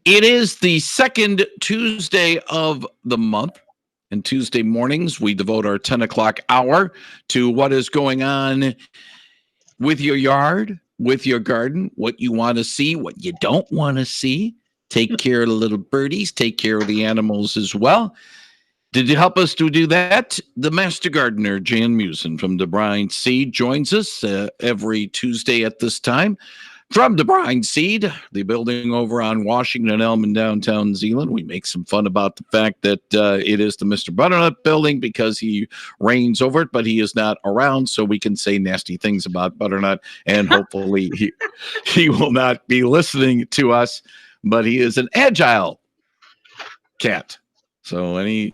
It is the second Tuesday of the month. And Tuesday mornings, we devote our 10 o'clock hour to what is going on with your yard, with your garden, what you want to see, what you don't want to see. Take care of the little birdies, take care of the animals as well. Did you help us to do that? The master gardener, Jan Meeuwsen from DeBruyn Seed, joins us every Tuesday at this time. From DeBruyn Seed, the building over on Washington Elm in downtown Zeeland. We make some fun about the fact that it is the Mr. Butternut building because he reigns over it, but he is not around, so we can say nasty things about Butternut, and hopefully he will not be listening to us, but he is an agile cat. So, and he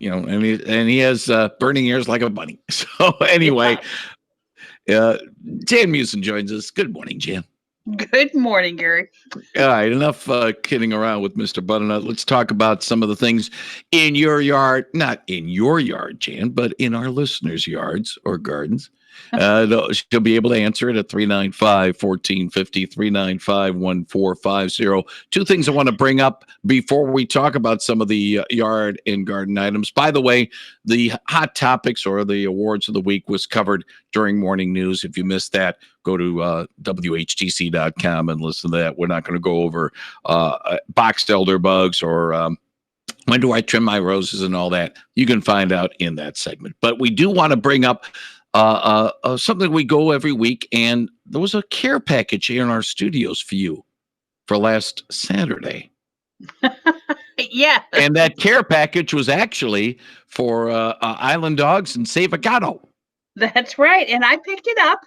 has burning ears like a bunny. So anyway, Jan Meeuwsen joins us. Good morning, Jan. Good morning, Gary. All right, enough kidding around with Mr. Butternut. Let's talk about some of the things in your yard, not in your yard, Jan, but in our listeners' yards or gardens. She'll be able to answer it at 395-1450, 395-1450. Two things I want to bring up before we talk about some of the yard and garden items. By the way, the hot topics or the awards of the week was covered during morning news. If you missed that, go to WHTC.com and listen to that. We're not going to go over boxed elder bugs or when do I trim my roses and all that. You can find out in that segment. But we do want to bring up something we go every week, and there was a care package here in our studios for you for last Saturday. Yeah. And that care package was actually for Island Dogs and Save a Gato. That's right. And I picked it up.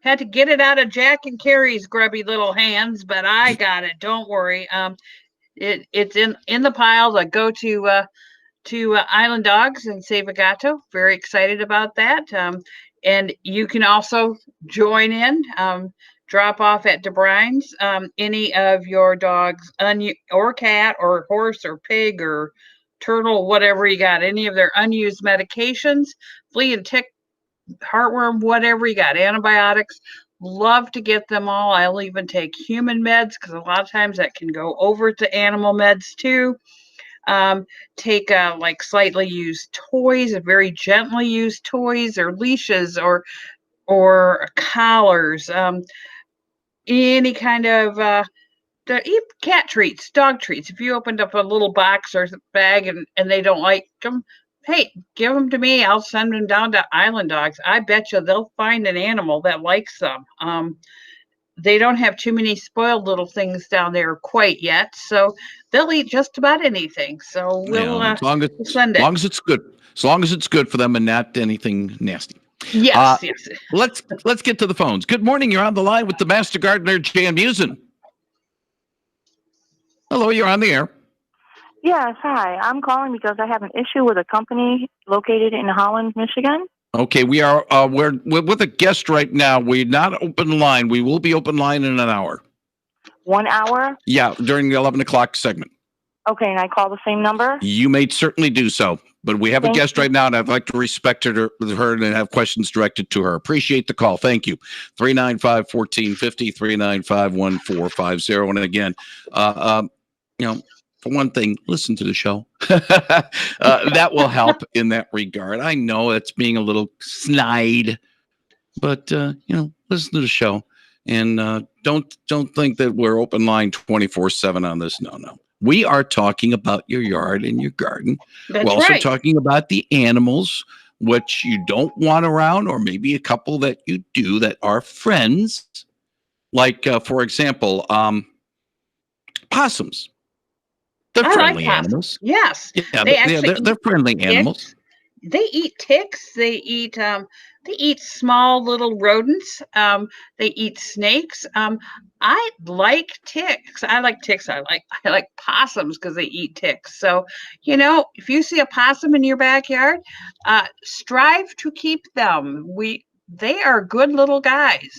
Had to get it out of Jack and Carrie's grubby little hands, but I got it. Don't worry. It's in the piles. I go to Island Dogs and Save a Gato. Very excited about that. And you can also join in, drop off at DeBruyn's, any of your dog's or cat or horse or pig or turtle, whatever you got, any of their unused medications, flea and tick, heartworm, whatever you got, antibiotics. Love to get them all. I'll even take human meds because a lot of times that can go over to animal meds too. Take like slightly used toys, very gently used toys or leashes or collars, any kind of cat treats, dog treats. If you opened up a little box or bag and they don't like them, hey, give them to me. I'll send them down to Island Dogs. I bet you they'll find an animal that likes them. They don't have too many spoiled little things down there quite yet, so they'll eat just about anything. So we'll as long send it. As it's good, as long as it's good for them and not anything nasty. Yes, yes. Let's get to the phones. Good morning. You're on the line with the master gardener, Jan Meeuwsen. Hello, you're on the air. Yes, hi. I'm calling because I have an issue with a company located in Holland, Michigan. Okay, we're with a guest right now. We're not open line. We will be open line in an hour. 1 hour? Yeah, during the 11 o'clock segment. Okay, and I call the same number? You may certainly do so. But we have a guest right now, and I'd like to respect her and have questions directed to her. Appreciate the call. Thank you. 395-1450, 395-1450. And again, for one thing, listen to the show. That will help in that regard. I know it's being a little snide, but listen to the show, and don't think that we're open line 24/7 on this. No. We are talking about your yard and your garden. That's We're also right. talking about the animals, which you don't want around, or maybe a couple that you do that are friends. Like, for example, possums. They're friendly animals. Yes. Yeah, they're friendly animals. They eat ticks. They eat small little rodents. They eat snakes. I like ticks. I like ticks. I like possums because they eat ticks. So, if you see a possum in your backyard, strive to keep them. They are good little guys.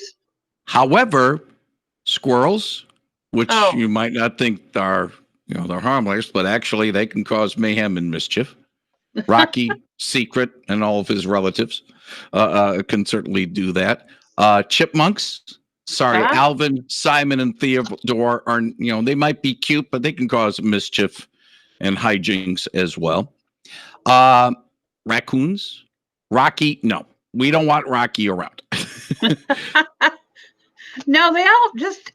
However, squirrels, which you might not think are, they're harmless, but actually they can cause mayhem and mischief. Rocky, Secret, and all of his relatives can certainly do that. Chipmunks, Sorry, Huh? Alvin, Simon, and Theodore are, they might be cute, but they can cause mischief and hijinks as well. Raccoons, Rocky. No, we don't want Rocky around. No, they all just,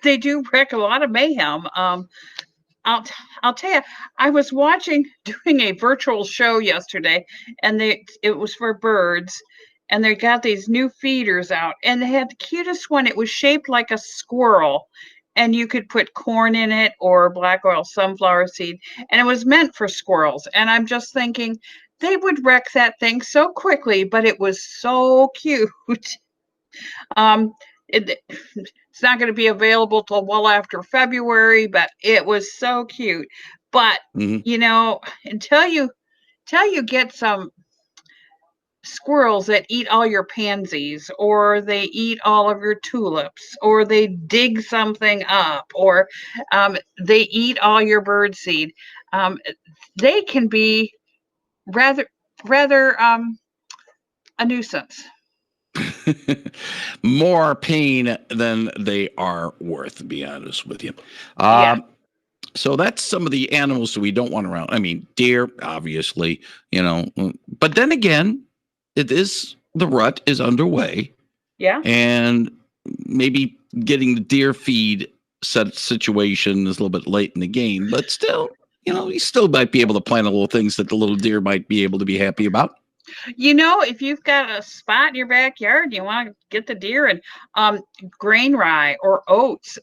they do wreak a lot of mayhem. I'll I'll tell you, I was doing a virtual show yesterday, and it was for birds, and they got these new feeders out, and they had the cutest one. It was shaped like a squirrel, and you could put corn in it or black oil sunflower seed, and it was meant for squirrels. And I'm just thinking they would wreck that thing so quickly, but it was so cute. Um, it's not going to be available till well after February, but it was so cute. But until you get some squirrels that eat all your pansies, or they eat all of your tulips, or they dig something up, or they eat all your bird seed, they can be rather a nuisance. More pain than they are worth, to be honest with you. Yeah. So that's some of the animals that we don't want around. I mean, deer, obviously, but then again, the rut is underway. Yeah. And maybe getting the deer feed situation is a little bit late in the game, but still, you still might be able to plant a little things that the little deer might be able to be happy about. If you've got a spot in your backyard, you want to get the deer, and grain rye or oats,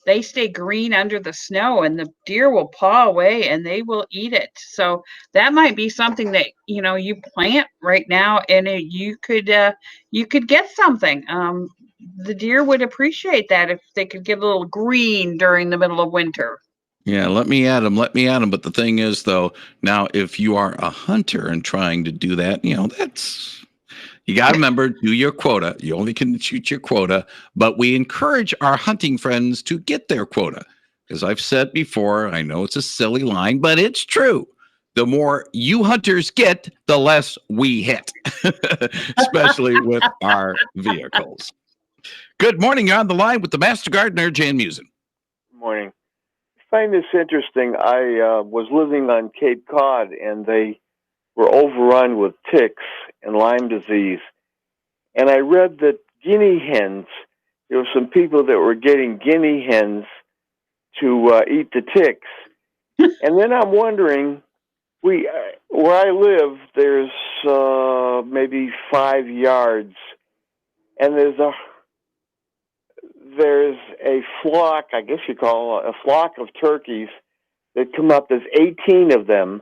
they stay green under the snow, and the deer will paw away and they will eat it. So that might be something that you plant right now, and you could get something. The deer would appreciate that if they could get a little green during the middle of winter. Yeah, let me at them. But the thing is, though, now if you are a hunter and trying to do that, you got to remember, do your quota. You only can shoot your quota, but we encourage our hunting friends to get their quota. As I've said before, I know it's a silly line, but it's true. The more you hunters get, the less we hit, especially with our vehicles. Good morning. You're on the line with the Master Gardener, Jan Meeuwsen. Good morning. I find this interesting. I was living on Cape Cod, and they were overrun with ticks and Lyme disease. And I read that guinea hens, there were some people that were getting guinea hens to eat the ticks. And then I'm wondering, where I live, there's maybe 5 yards, and there's a flock, I guess you call it, a flock of turkeys that come up. There's 18 of them,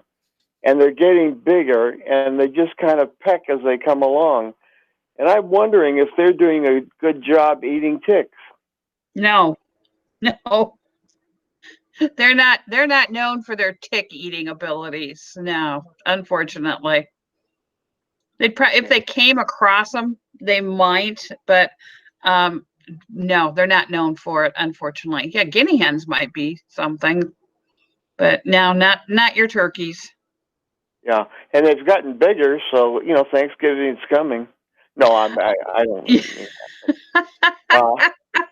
and they're getting bigger, and they just kind of peck as they come along. And I'm wondering if they're doing a good job eating ticks. No. They're not known for their tick eating abilities. No, unfortunately. If they came across them, they might, but no, they're not known for it, unfortunately. Yeah, guinea hens might be something, but no, not your turkeys. Yeah, and they've gotten bigger, so Thanksgiving's coming. No, I don't.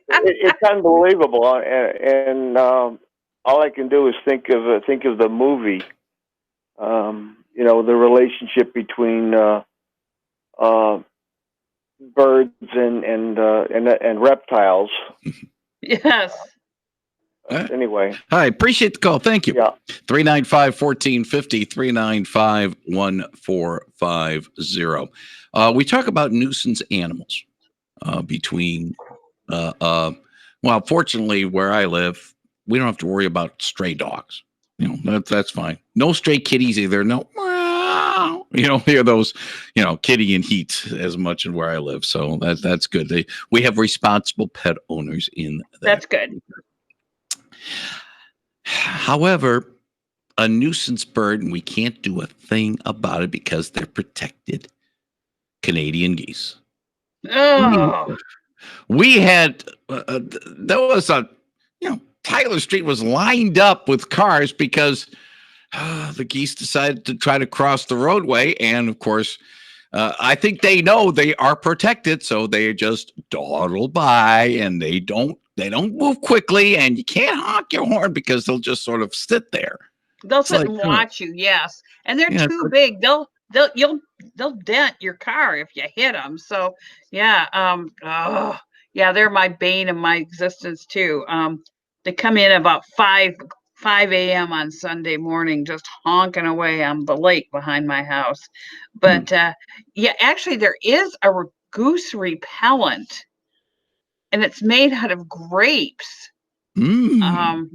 It's unbelievable, and all I can do is think of the movie. The relationship between birds and reptiles. Yes. Anyway. I appreciate the call. Thank you. Yeah. 395-1450, 395-1450. We talk about nuisance animals between, fortunately, where I live, we don't have to worry about stray dogs. That's fine. No stray kitties either. No, you don't hear those, kitty and heat as much in where I live. So that's good. We have responsible pet owners in that. That's good. However, a nuisance bird, and we can't do a thing about it because they're protected. Canadian geese. Oh. We had, there was Tyler Street was lined up with cars because the geese decided to try to cross the roadway. And of course, I think they know they are protected. So they just dawdle by, and they don't move quickly, and you can't honk your horn because they'll just sort of sit there. They'll It's sit like, and watch you, yes. And they're yeah, too big. They'll dent your car if you hit them. So yeah, yeah, they're my bane of my existence too. They come in about 5 a.m. on Sunday morning, just honking away on the lake behind my house. But yeah, actually, there is a goose repellent, and it's made out of grapes. Mm.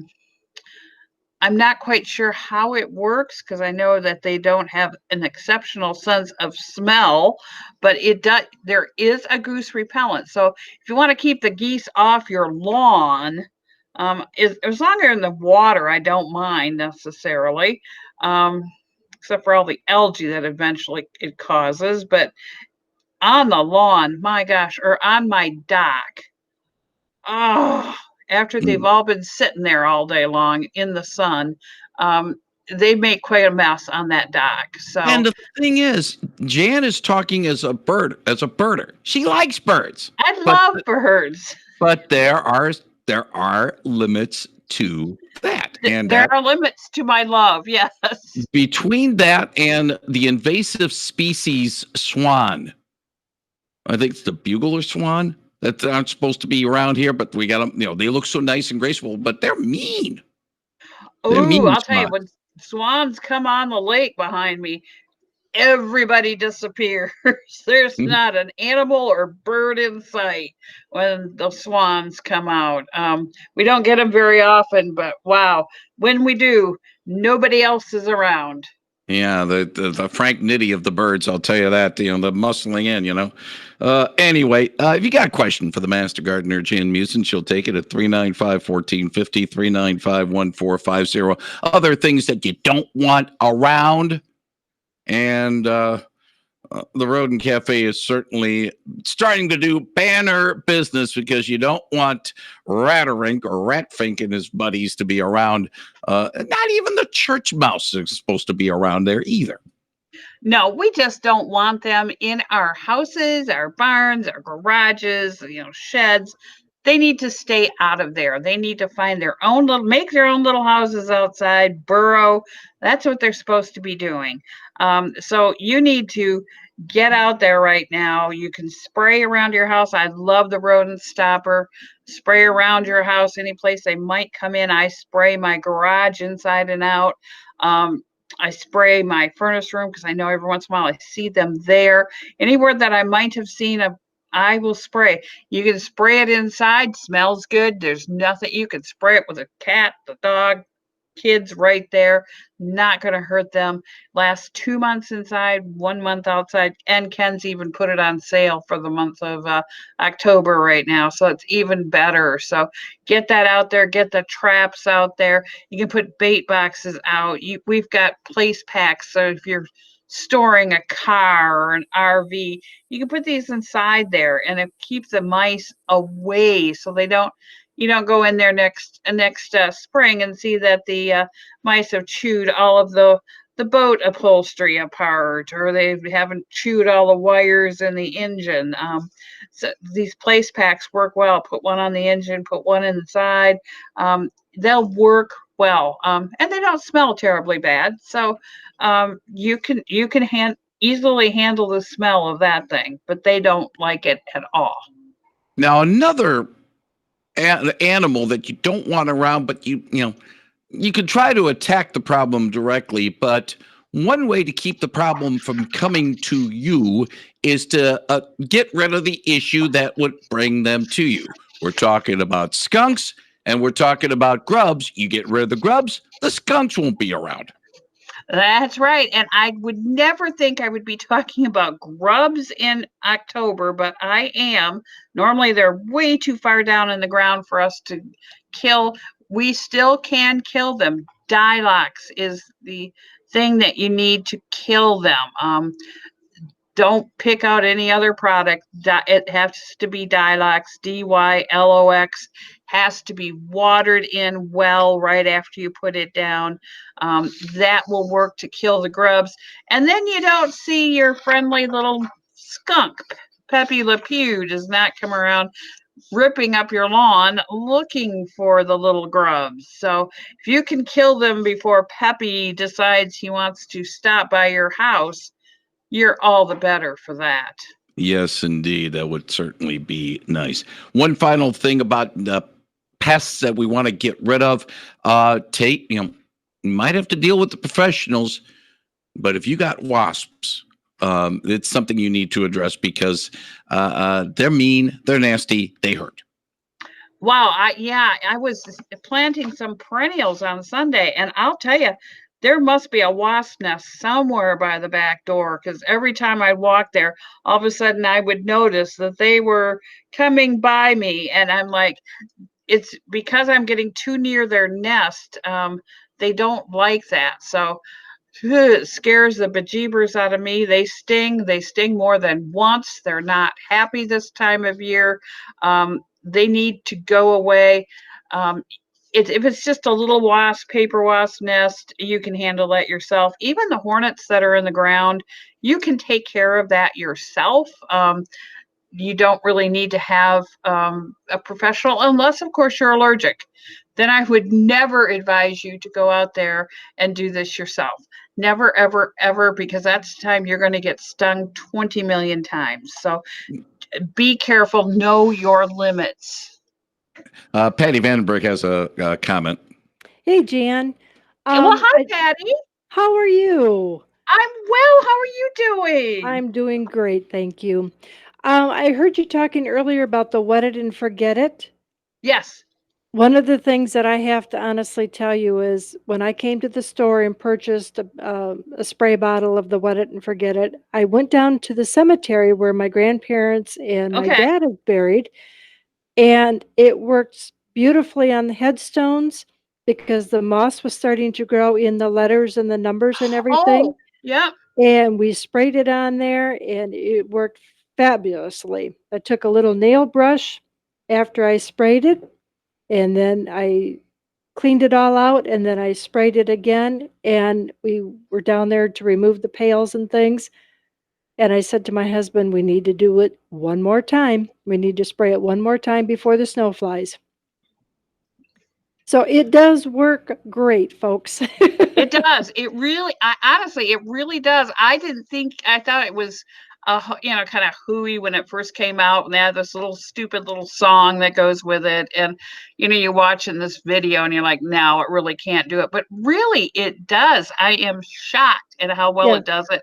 I'm not quite sure how it works because I know that they don't have an exceptional sense of smell, but it does. There is a goose repellent. So if you want to keep the geese off your lawn, as long as they're in the water, I don't mind necessarily, except for all the algae that eventually it causes. But on the lawn, my gosh, or on my dock, oh, after they've Mm. all been sitting there all day long in the sun, um, they make quite a mess on that dock. And So the thing is, Jan is talking as a birder. She likes birds, I but love birds. but there are limits to that, and There that are limits to my love. Yes. between that and the invasive species swan, I think it's the bugler swan that aren't supposed to be around here, but we got them. You know, they look so nice and graceful, but they're mean. They're Oh, mean I'll tell you, swans. when swans come on the lake behind me, everybody disappears. There's Mhm. not an animal or bird in sight when the swans come out. We don't get them very often, but wow, when we do, nobody else is around. Yeah, the Frank Nitty of the birds, I'll tell you that. You know, the muscling in. You know. Anyway, if you got a question for the master gardener, Jan Meeuwsen, she'll take it at 395-1450, 395-1450. Other things that you don't want around, and the Rodent Cafe is certainly starting to do banner business because you don't want Ratterink or Ratfink and his buddies to be around. Not even the church mouse is supposed to be around there either. No, we just don't want them in our houses, our barns, our garages, sheds. They need to stay out of there. They need to find make their own little houses outside, burrow. That's what they're supposed to be doing. So you need to get out there right now. You can spray around your house. I love the rodent stopper. Spray around your house, any place they might come in. I spray my garage inside and out. I spray my furnace room because I know every once in a while I see them there. Anywhere that I might have seen I will spray. You can spray it inside, smells good. There's nothing. You can spray it with a cat, the dog, kids right there. Not going to hurt them. Lasts 2 months inside, 1 month outside. And Ken's even put it on sale for the month of October right now. So it's even better. So get that out there. Get the traps out there. You can put bait boxes out. We've got place packs. So if you're storing a car or an RV, you can put these inside there and it keeps the mice away so you don't go in there next spring and see that the mice have chewed all of the boat upholstery apart, or they haven't chewed all the wires in the engine. So these place packs work well. Put one on the engine, put one inside. They'll work well, and they don't smell terribly bad. So you can easily handle the smell of that thing, but they don't like it at all. Now, another animal that you don't want around, but you could try to attack the problem directly, but one way to keep the problem from coming to you is to get rid of the issue that would bring them to you. We're talking about skunks and we're talking about grubs. You get rid of the grubs, the skunks won't be around. That's right. And I would never think I would be talking about grubs in October, but I am. Normally, they're way too far down in the ground for us to kill. We still can kill them. Dilox is the thing that you need to kill them. Don't pick out any other product. It has to be Dilox, Dylox. Has to be watered in well right after you put it down. That will work to kill the grubs. And then you don't see your friendly little skunk Pepe Le Pew does not come around ripping up your lawn looking for the little grubs. So if you can kill them before Pepe decides he wants to stop by your house, you're all the better for that. Yes, indeed. That would certainly be nice. One final thing about the pests that we want to get rid of. Tate, you might have to deal with the professionals, but if you got wasps, it's something you need to address because they're mean, they're nasty, they hurt. Wow, I was planting some perennials on Sunday, and I'll tell you, there must be a wasp nest somewhere by the back door because every time I walked there, all of a sudden I would notice that they were coming by me, and I'm like, it's because I'm getting too near their nest. They don't like that, so it scares the bejeebers out of me. They sting. They sting more than once. They're not happy this time of year. They need to go away. If it's just a little paper wasp nest, you can handle that yourself. Even the hornets that are in the ground, you can take care of that yourself. You don't really need to have a professional unless, of course, you're allergic. Then I would never advise you to go out there and do this yourself. Never, ever, ever, because that's the time you're going to get stung 20 million times. So be careful. Know your limits. Patty Vandenberg has a comment. Hey, Jan. Well, hi, Patty. How are you? I'm well. How are you doing? I'm doing great, thank you. I heard you talking earlier about the wet it and forget it. Yes. One of the things that I have to honestly tell you is when I came to the store and purchased a spray bottle of the wet it and forget it, I went down to the cemetery where my grandparents and my Okay. dad is buried, and it works beautifully on the headstones because the moss was starting to grow in the letters and the numbers and everything. Oh, yeah. And we sprayed it on there and it worked fabulously. I took a little nail brush after I sprayed it, and then I cleaned it all out, and then I sprayed it again, and we were down there to remove the pails and things. And I said to my husband, we need to do it one more time. We need to spray it one more time before the snow flies. So it does work great, folks. It does. Honestly, it really does. I thought it was, kind of hooey when it first came out, and they had this little stupid little song that goes with it. And, you're watching this video and you're like, no, it really can't do it. But really, it does. I am shocked at how well it does it.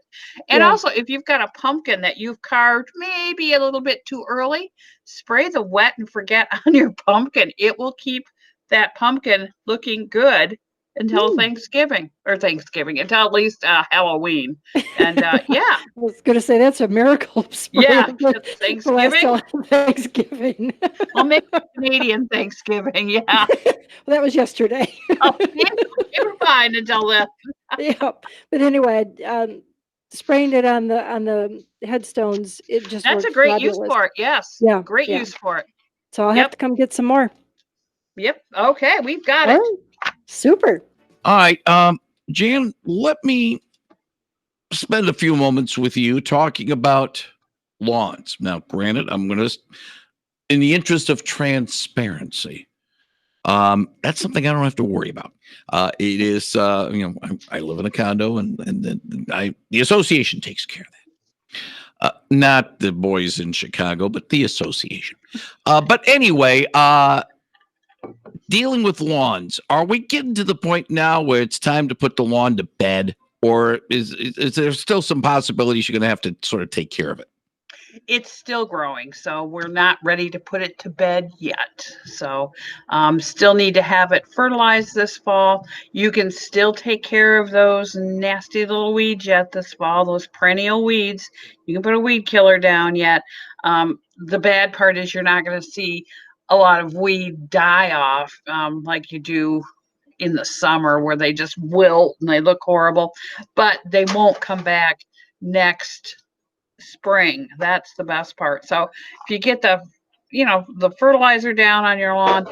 And also, if you've got a pumpkin that you've carved maybe a little bit too early, spray the wet and forget on your pumpkin. It will keep that pumpkin looking good until Thanksgiving, until at least Halloween. And yeah. I was going to say that's a miracle spray. Yeah, for Thanksgiving. Thanksgiving. I'll make Canadian Thanksgiving. Yeah. Well, that was yesterday. Oh, yeah, you were fine until then. Yeah, but anyway, spraying it on the headstones, it just That's a works great fabulous. use for it. Yes. Yeah, Great yeah. use for it. So I'll have to come get some more. Yep. Okay, we've got All it. right. Super. All right, Jan, let me spend a few moments with you talking about lawns. Now, granted, I'm going to, in the interest of transparency, that's something I don't have to worry about. It is, I live in a condo, and the association takes care of that. Not the boys in Chicago, but the association. But anyway, dealing with lawns, are we getting to the point now where it's time to put the lawn to bed, or is there still some possibilities you're going to have to sort of take care of it? It's still growing, so we're not ready to put it to bed yet. So still need to have it fertilized this fall. You can still take care of those nasty little weeds yet this fall, those perennial weeds. You can put a weed killer down yet. The bad part is you're not going to see a lot of weed die off like you do in the summer where they just wilt and they look horrible, but they won't come back next spring. That's the best part. So if you get the the fertilizer down on your lawn.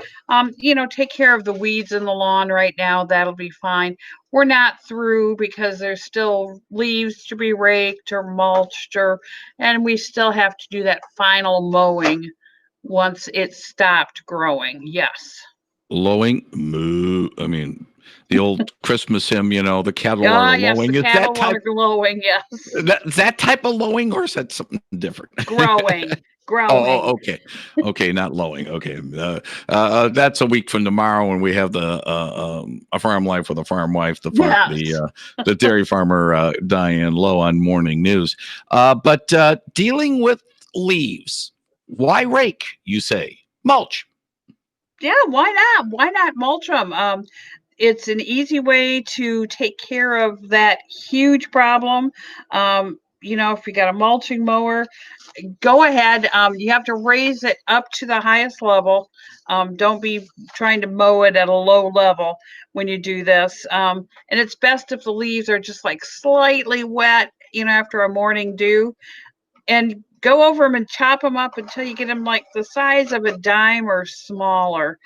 Take care of the weeds in the lawn right now. That'll be fine. We're not through because there's still leaves to be raked or mulched, and we still have to do that final mowing once it's stopped growing. Yes. Lowing, moo. I mean, the old Christmas hymn, the cattle Ah, are yes, lowing. the Is cattle that type are glowing. Yes. that type of lowing, or is that something different? Growing. Oh, okay, okay, not lowing. Okay, that's a week from tomorrow when we have the a farm life with a farm wife, Yes. the dairy farmer Diane Lowe on morning news. But dealing with leaves, why rake? You say mulch. Yeah, why not? Why not mulch them? It's an easy way to take care of that huge problem. If you got a mulching mower, go ahead. You have to raise it up to the highest level. Don't be trying to mow it at a low level when you do this. And it's best if the leaves are just like slightly wet, after a morning dew. And go over them and chop them up until you get them like the size of a dime or smaller.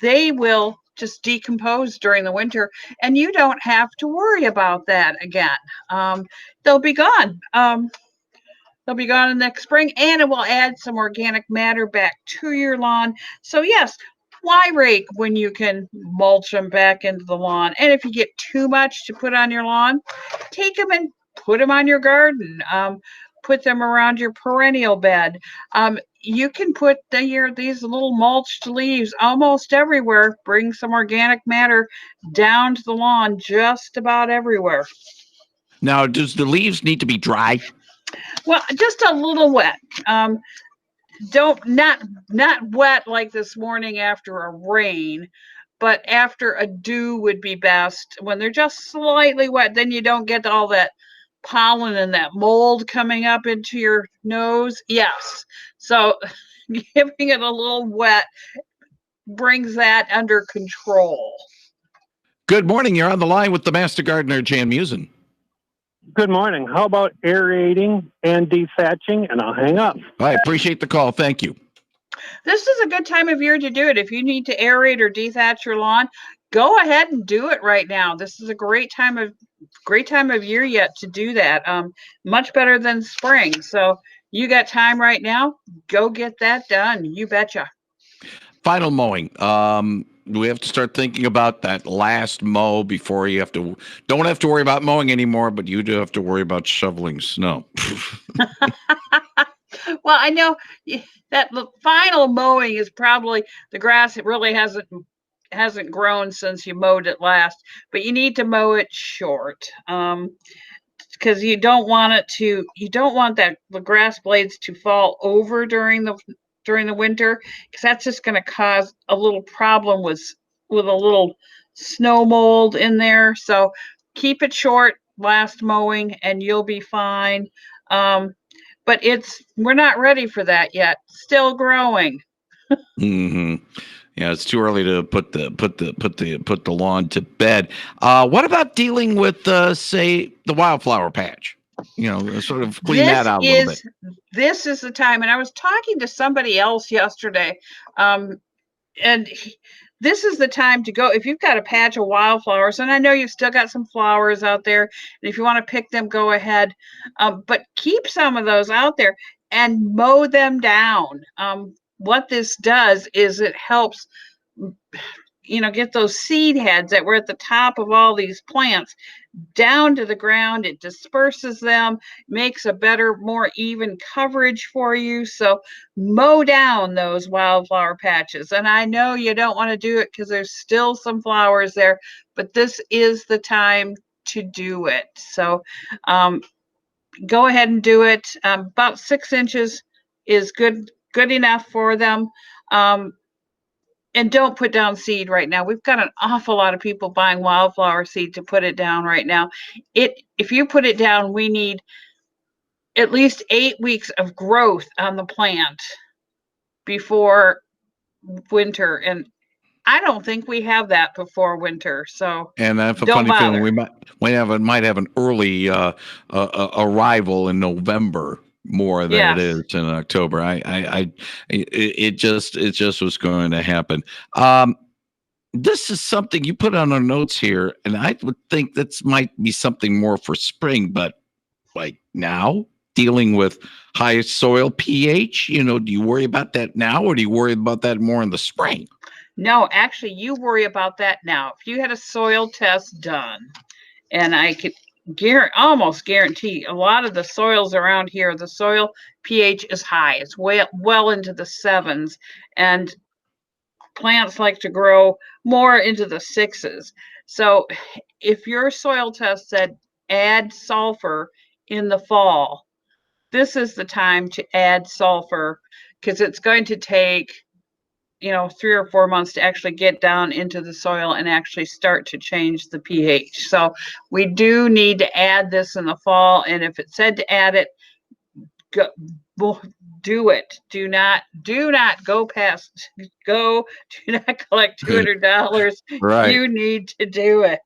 They will just decompose during the winter, and you don't have to worry about that again. They'll be gone. They'll be gone next spring, and it will add some organic matter back to your lawn. So yes, why rake when you can mulch them back into the lawn? And if you get too much to put on your lawn, take them and put them on your garden. Put them around your perennial bed. You can put these little mulched leaves almost everywhere. Bring some organic matter down to the lawn just about everywhere. Now, does the leaves need to be dry? Well, just a little wet. Not wet like this morning after a rain, but after a dew would be best. When they're just slightly wet, then you don't get all that pollen and that mold coming up into your nose. Yes. So giving it a little wet brings that under control. Good morning. You're on the line with the master gardener, Jan Meeuwsen. Good morning. How about aerating and dethatching? And I'll hang up. I appreciate the call. Thank you. This is a good time of year to do it. If you need to aerate or dethatch your lawn, go ahead and do it right now. This is a great time of year yet to do that. Much better than spring. So you got time right now. Go get that done. You betcha. Final mowing. We have to start thinking about that last mow before you don't have to worry about mowing anymore, but you do have to worry about shoveling snow. Well, I know that the final mowing is probably the grass. It really hasn't grown since you mowed it last, but you need to mow it short. Because you don't want the grass blades to fall over during the winter, because that's just going to cause a little problem with a little snow mold in there. So keep it short last mowing and you'll be fine. But we're not ready for that yet. Still growing. Mm-hmm. Yeah, it's too early to put the lawn to bed. What about dealing with say the wildflower patch? Sort of clean that out a little bit. This is the time, and I was talking to somebody else yesterday, and this is the time to go if you've got a patch of wildflowers, and I know you've still got some flowers out there, and if you want to pick them, go ahead, but keep some of those out there and mow them down. What this does is it helps get those seed heads that were at the top of all these plants down to the ground. It disperses them, makes a better, more even coverage for you. So mow down those wildflower patches. And I know you don't want to do it because there's still some flowers there, but this is the time to do it. So go ahead and do it. About 6 inches is good enough for them. And don't put down seed right now. We've got an awful lot of people buying wildflower seed to put it down right now. If you put it down, we need at least 8 weeks of growth on the plant before winter. And I don't think we have that before winter. So and I have a don't funny feeling bother. we might have an early arrival in November. more than Yes. it is in October. It just was going to happen. This is something you put on our notes here, and I would think that might be something more for spring, but like now, dealing with high soil pH, do you worry about that now, or do you worry about that more in the spring? No, actually, you worry about that now. If you had a soil test done, and I could almost guarantee a lot of the soils around here, the soil pH is high. It's well into the 7s, and plants like to grow more into the 6s. So if your soil test said add sulfur in the fall, this is the time to add sulfur, because it's going to take 3 or 4 months to actually get down into the soil and actually start to change the pH. So we do need to add this in the fall, and if it said to add it, do it. Do not go past do not collect $200. Right. You need to do it.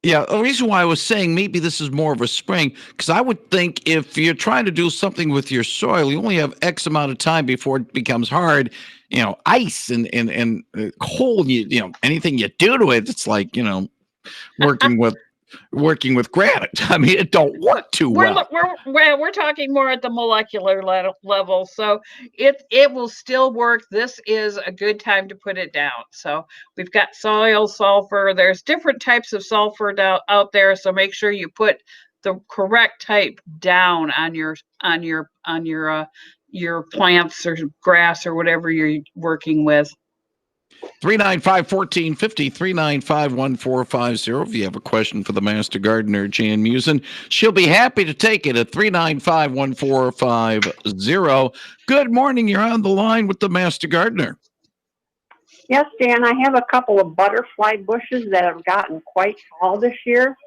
Yeah, the reason why I was saying maybe this is more of a spring, because I would think if you're trying to do something with your soil, you only have X amount of time before it becomes hard. Ice and cold. Anything you do to it, it's like working with granite. I mean, it don't work too well. We're talking more at the molecular level, so it will still work. This is a good time to put it down. So we've got soil sulfur. There's different types of sulfur out there, so make sure you put the correct type down on your plants or grass or whatever you're working with. 395-1450, 395-1450. If you have a question for the Master Gardener, Jan Meeuwsen, she'll be happy to take it at 395-1450. Good morning. You're on the line with the Master Gardener. Yes, Dan, I have a couple of butterfly bushes that have gotten quite tall this year.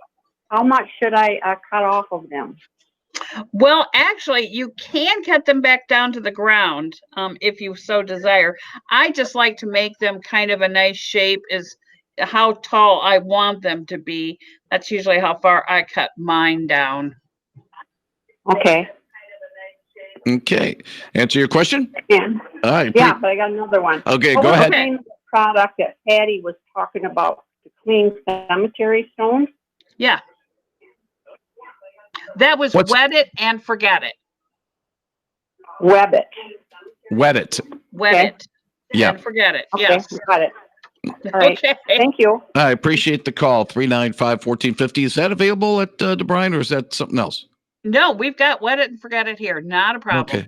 How much should I cut off of them? Well, actually, you can cut them back down to the ground if you so desire. I just like to make them kind of a nice shape, is how tall I want them to be. That's usually how far I cut mine down. Okay. Okay. Answer your question? Yeah. All right. Yeah, but I got another one. Okay, What go was ahead. the name of the product that Patty was talking about to clean cemetery stones? Yeah. That was Wet It and Forget It. Web it. Wet it. Wet Okay. it. Yeah. And forget it. Okay, Yes. got it. All right. Okay. Thank you. I appreciate the call. 395-1450. Is that available at DeBruyn, or is that something else? No, we've got Wet It and Forget It here. Not a problem. Okay.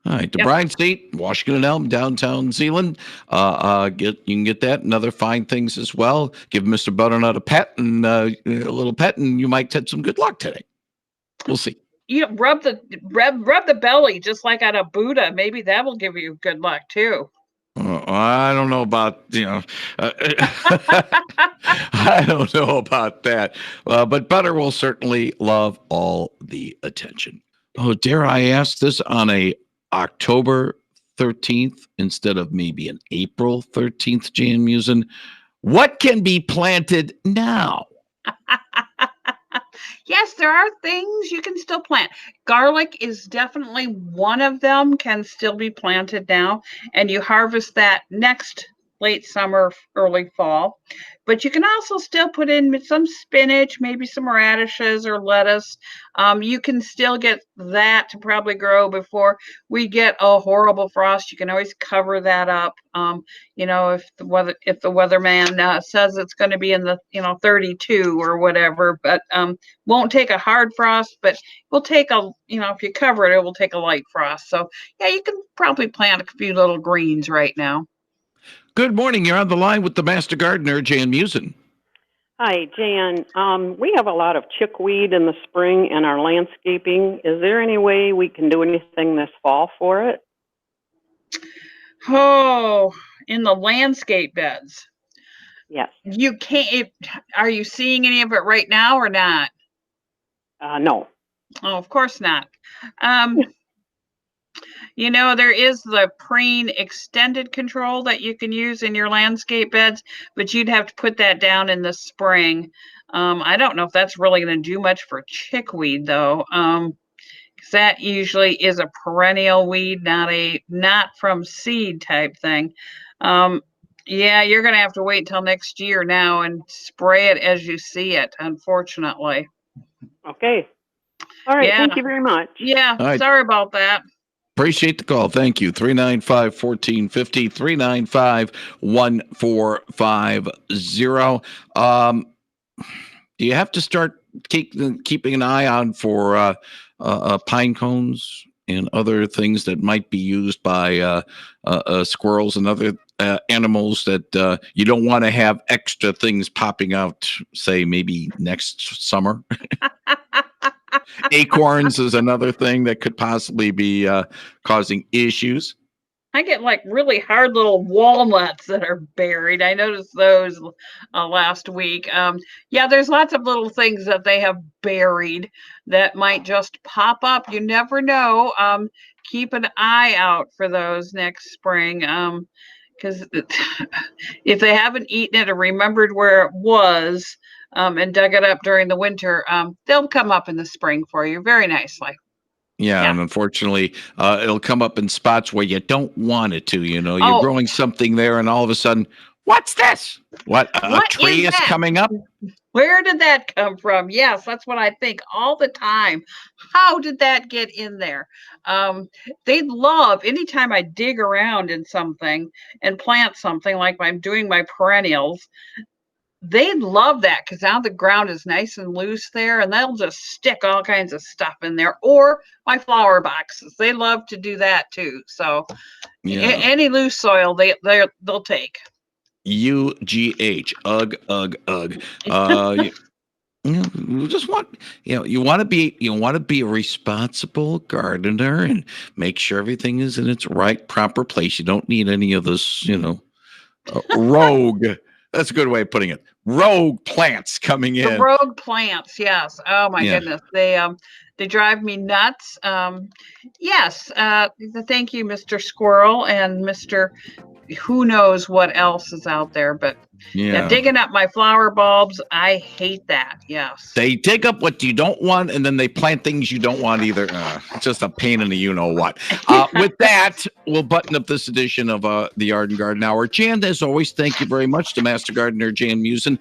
All right. DeBruyn State, Washington and Elm, downtown Zeeland. You can get that and other fine things as well. Give Mr. Butternut a pet and a little pet, and you might have some good luck today. We'll see. Rub the belly just like on a Buddha. Maybe that will give you good luck too. I don't know about I don't know about that. But Butter will certainly love all the attention. Oh, dare I ask this on a October 13th instead of maybe an April 13th, Jan Meeuwsen? What can be planted now? Yes, there are things you can still plant. Garlic is definitely one of them, can still be planted now, and you harvest that next late summer, early fall. But you can also still put in some spinach, maybe some radishes or lettuce. You can still get that to probably grow before we get a horrible frost. You can always cover that up. If the weatherman says it's going to be in the 32 or whatever, but won't take a hard frost, but will take if you cover it, it will take a light frost. So yeah, you can probably plant a few little greens right now. Good morning. You're on the line with the Master Gardener, Jan Meeuwsen. Hi, Jan. We have a lot of chickweed in the spring in our landscaping. Is there any way we can do anything this fall for it? Oh, in the landscape beds. Yes. You can't. Are you seeing any of it right now or not? No. Oh, of course not. There is the preen extended control that you can use in your landscape beds, but you'd have to put that down in the spring. I don't know if that's really going to do much for chickweed, though. 'cause that usually is a perennial weed, not from seed type thing. Yeah, you're gonna have to wait till next year now and spray it as you see it, unfortunately. Okay. All right. Yeah. Thank you very much. Yeah, All right. sorry about that. Appreciate the call. Thank you. 395-1450, 395-1450. Do you have to start keeping an eye on for pine cones and other things that might be used by squirrels and other animals that you don't want to have extra things popping out, say maybe next summer? Acorns is another thing that could possibly be causing issues. I get like really hard little walnuts that are buried. I noticed those last week. Yeah, there's lots of little things that they have buried that might just pop up. You never know. Keep an eye out for those next spring. Because if they haven't eaten it or remembered where it was and dug it up during the winter, they'll come up in the spring for you very nicely. Yeah, and unfortunately, it'll come up in spots where you don't want it to. You know, you're Oh. growing something there, and all of a sudden, what's this? What a tree is that? coming up? Where did that come from? Yes, that's what I think all the time. How did that get in there? They love anytime I dig around in something and plant something like I'm doing my perennials. They love that because now the ground is nice and loose there, and they'll just stick all kinds of stuff in there. Or my flower boxes, they love to do that too. So Yeah. any loose soil, they'll take. UGH. Ugh, ugh, ugh. You just want, you want to be a responsible gardener and make sure everything is in its right, proper place. You don't need any of this, rogue. That's a good way of putting it. Rogue plants coming in. The rogue plants, yes. Oh my goodness, they drive me nuts. Yes. Thank you, Mr. Squirrel and Mr. Who knows what else is out there, but yeah, digging up my flower bulbs, I hate that. Yes. They dig up what you don't want, and then they plant things you don't want either. It's just a pain in the you-know-what. With that, we'll button up this edition of the Yard and Garden Hour. Jan, as always, thank you very much to Master Gardener Jan Meeuwsen.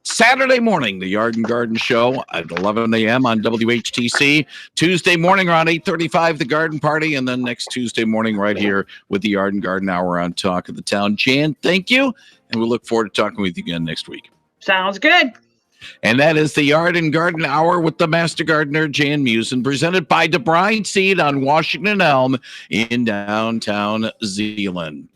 Saturday morning, the Yard and Garden Show at 11 a.m. on WHTC. Tuesday morning around 8:35, the Garden Party, and then next Tuesday morning right here with the Yard and Garden Hour on Talk of the Town. Jan, thank you, and we look forward to talking with you again next week. Sounds good. And that is the Yard and Garden Hour with the Master Gardener Jan Meeuwsen, presented by DeBruyn Seed on Washington Elm in downtown Zeeland.